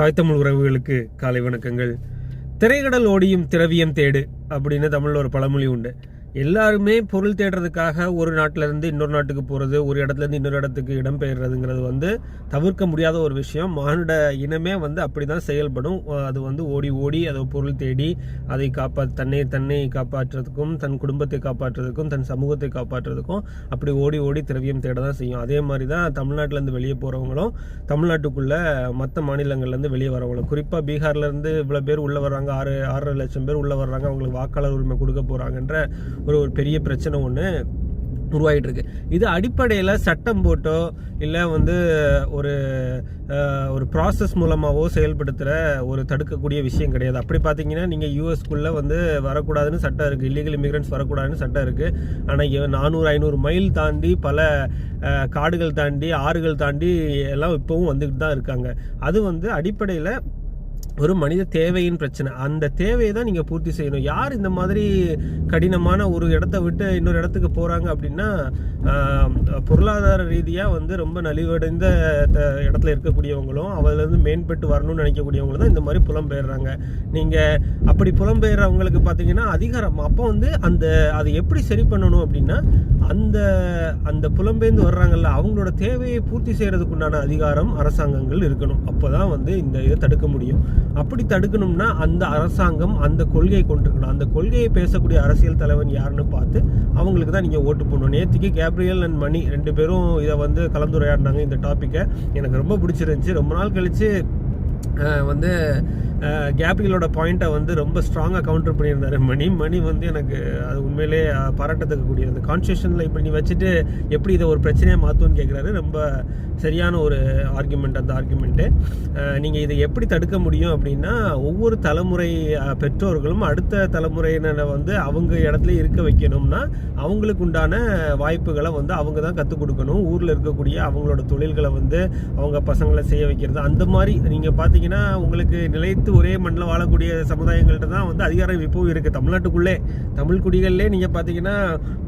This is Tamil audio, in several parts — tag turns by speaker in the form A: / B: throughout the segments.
A: தாய் தமிழ் உறவுகளுக்கு காலை வணக்கங்கள். திரைக்கடல் ஓடியும் திரவியம் தேடு அப்படின்னு தமிழில் ஒரு பழமொழி உண்டு. எல்லாருமே பொருள் தேடுறதுக்காக ஒரு நாட்டிலேருந்து இன்னொரு நாட்டுக்கு போகிறது, ஒரு இடத்துலேருந்து இன்னொரு இடத்துக்கு இடம்பெயர்றதுங்கிறது தவிர்க்க முடியாத ஒரு விஷயம். மானுட இனமே அப்படி தான் செயல்படும். அது ஓடி ஓடி அதை பொருள் தேடி அதை தன்னை காப்பாற்றுறதுக்கும், தன் குடும்பத்தை காப்பாற்றுறதுக்கும், தன் சமூகத்தை காப்பாற்றுறதுக்கும் அப்படி ஓடி ஓடி திரவியம் தேட தான் செய்யும். அதே மாதிரி தான் தமிழ்நாட்டிலேருந்து வெளியே போகிறவங்களும் தமிழ்நாட்டுக்குள்ளே மற்ற மாநிலங்கள்லேருந்து வெளியே வரவங்களும், குறிப்பாக பீகார்லேருந்து இவ்வளோ பேர் உள்ளே வர்றாங்க, 6.5 லட்சம் பேர் உள்ளே வர்றாங்க, அவங்களுக்கு வாக்காளர் உரிமை கொடுக்க போகிறாங்கன்ற ஒரு பெரிய பிரச்சனை ஒன்று உருவாகிட்டு இருக்கு. இது அடிப்படையில் சட்டம் போட்டோ இல்லை ஒரு ப்ராசஸ் மூலமாகவோ செயல்படுத்துகிற ஒரு தடுக்கக்கூடிய விஷயம் கிடையாது. அப்படி பார்த்தீங்கன்னா நீங்கள் யூஎஸ்குள்ளே வரக்கூடாதுன்னு சட்டம் இருக்குது, இல்லீகல் இமிகிரண்ட்ஸ் வரக்கூடாதுன்னு சட்டம் இருக்குது. ஆனால் 400-500 மைல் தாண்டி பல காடுகள் தாண்டி ஆறுகள் தாண்டி எல்லாம் இப்போவும் வந்துக்கிட்டு தான் இருக்காங்க. அது அடிப்படையில் ஒரு மனித தேவையின் பிரச்சனை. அந்த தேவையை தான் நீங்கள் பூர்த்தி செய்யணும். யார் இந்த மாதிரி கடினமான ஒரு இடத்த விட்டு இன்னொரு இடத்துக்கு போகிறாங்க அப்படின்னா, பொருளாதார ரீதியாக ரொம்ப நலிவடைந்த இடத்துல இருக்கக்கூடியவங்களும் அவதுலேருந்து மேம்பட்டு வரணும்னு நினைக்கக்கூடியவங்களும் தான் இந்த மாதிரி புலம்பெயர்றாங்க. நீங்கள் அப்படி புலம்பெயர்றவங்களுக்கு பார்த்தீங்கன்னா அதிகாரம் அப்போ அதை எப்படி சரி பண்ணணும் அப்படின்னா, அந்த புலம்பெயர்ந்து வர்றாங்கல்ல அவங்களோட தேவையை பூர்த்தி செய்யறதுக்கு உண்டான அதிகாரம் அரசாங்கங்கள் இருக்கணும். அப்போதான் இந்த இதை தடுக்க முடியும். அப்படி தடுக்கணும்னா அந்த அரசாங்கம் அந்த கொள்கையை கொண்டிருக்கணும். அந்த கொள்கையை பேசக்கூடிய அரசியல் தலைவன் யாருன்னு பார்த்து அவங்களுக்கு தான் நீங்கள் ஓட்டு போடணும். நேற்றுக்கு கேப்ரியல் அண்ட் மணி 2 பேரும் இதை கலந்துரையாடினாங்க. இந்த டாப்பிக்கை எனக்கு ரொம்ப பிடிச்சிருந்துச்சு. ரொம்ப நாள் கழிச்சு கேப்ரியலோட பாயிண்ட்டை ரொம்ப ஸ்ட்ராங்காக கவுண்டர் பண்ணியிருந்தாரு மணி எனக்கு அது உண்மையிலே பாராட்டத்தக்கக்கூடிய அந்த கான்ஸ்டியூஷனில் இப்படி நீ வச்சுட்டு எப்படி இதை ஒரு பிரச்சனையாக மாற்றுன்னு கேட்குறாரு. ரொம்ப சரியான ஒரு ஆர்குமெண்ட் அந்த ஆர்குமெண்ட்டு. நீங்கள் இதை எப்படி தடுக்க முடியும் அப்படின்னா, ஒவ்வொரு தலைமுறை பெற்றோர்களும் அடுத்த தலைமுறையினரை அவங்க இடத்துல இருக்க வைக்கணும்னா அவங்களுக்கு உண்டான வாய்ப்புகளை அவங்க தான் கற்றுக் கொடுக்கணும். ஊரில் இருக்கக்கூடிய அவங்களோட தொழில்களை அவங்க பசங்களை செய்ய வைக்கிறது. அந்த மாதிரி நீங்கள் பார்த்தீங்கன்னா உங்களுக்கு நிலைத்து ஒரே மண்ணில் வாழக்கூடிய சமுதாயங்கள்ட்ட தான் அதிகாரம் இப்போவும் இருக்குது. தமிழ்நாட்டுக்குள்ளே தமிழ் குடிகள்லே நீங்கள் பார்த்தீங்கன்னா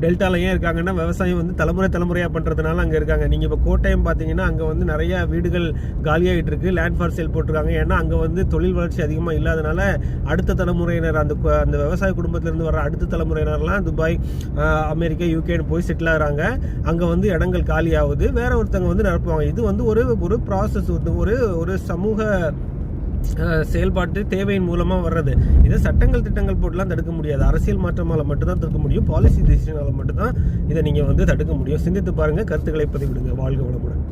A: டெல்டாவில் ஏன் இருக்காங்கன்னா விவசாயம் தலைமுறையாக பண்ணுறதுனால அங்கே இருக்காங்க. நீங்கள் இப்போ கோட்டயம் பார்த்தீங்கன்னா அங்கே நிறைய வீடுகள் காலியாகிட்டு இருக்கு, லேண்ட் ஃபார் சேல் போட்டிருக்காங்க. ஏன்னா அங்கே தொழில் வளர்ச்சி அதிகமாக இல்லாதனால அடுத்த தலைமுறையினர் அந்த விவசாய குடும்பத்திலேருந்து வர அடுத்த தலைமுறையினர்லாம் துபாய், அமெரிக்கா, யூகேன்னு போய் செட்டில் ஆகிறாங்க. அங்கே இடங்கள் காலியாகுது, வேற ஒருத்தவங்க நிரப்புவாங்க. இது ஒரு ப்ராசஸ், ஒரு சமூக செயல்பாட்டு தேவையின் மூலமாக வர்றது. இதை சட்டங்கள் திட்டங்கள் போட்டுலாம் தடுக்க முடியாது. அரசியல் மாற்றமால் மட்டும்தான் தடுக்க முடியும். பாலிசி டிசிஷனால் மட்டும்தான் இதை நீங்கள் தடுக்க முடியும். சிந்தித்து பாருங்கள், கருத்துக்களை பதிவிடுங்க. வாழ்க வளமுடன்.